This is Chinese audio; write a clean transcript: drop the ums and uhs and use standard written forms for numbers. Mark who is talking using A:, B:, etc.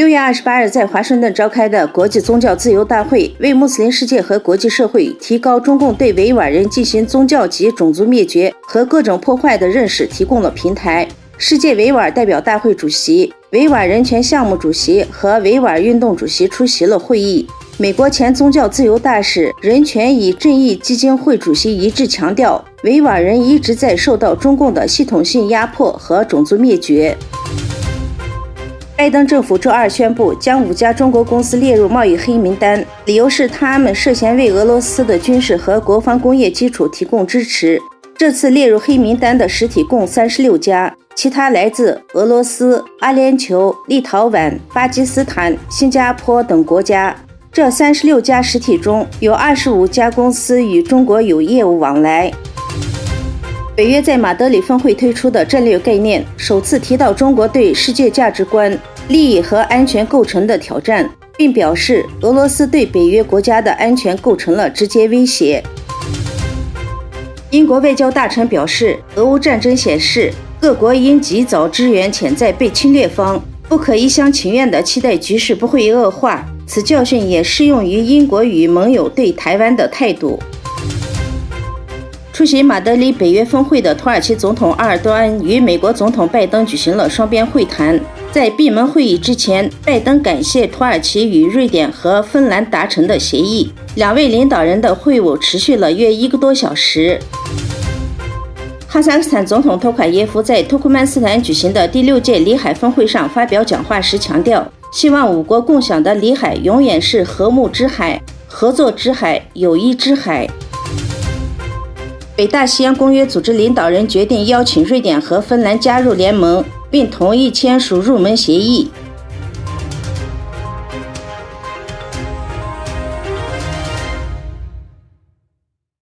A: 6月28日在华盛顿召开的国际宗教自由大会，为穆斯林世界和国际社会提高中共对维吾尔人进行宗教及种族灭绝和各种破坏的认识提供了平台。世界维吾尔代表大会主席、维吾尔人权项目主席和维吾尔运动主席出席了会议。美国前宗教自由大使、人权与正义基金会主席一致强调，维吾尔人一直在受到中共的系统性压迫和种族灭绝。拜登政府周二宣布将5家中国公司列入贸易黑名单，理由是他们涉嫌为俄罗斯的军事和国防工业基础提供支持。这次列入黑名单的实体共36家，其他来自俄罗斯、阿联酋、立陶宛、巴基斯坦、新加坡等国家。这36家实体中有25家公司与中国有业务往来。北约在马德里峰会推出的战略概念首次提到中国对世界价值观、利益和安全构成的挑战，并表示俄罗斯对北约国家的安全构成了直接威胁。英国外交大臣表示，俄乌战争显示各国应及早支援潜在被侵略方，不可一厢情愿地期待局势不会恶化。此教训也适用于英国与盟友对台湾的态度。出席马德里北约峰会的土耳其总统阿尔多安与美国总统拜登举行了双边会谈。在闭门会议之前，拜登感谢土耳其与瑞典和芬兰达成的协议，两位领导人的会晤持续了约1个多小时。哈萨克斯坦总统托卡耶夫在土库曼斯坦举行的第6届里海峰会上发表讲话时强调，希望5国共享的里海永远是和睦之海、合作之海、友谊之海。北大西洋公约组织领导人决定邀请瑞典和芬兰加入联盟，并同意签署入盟协议。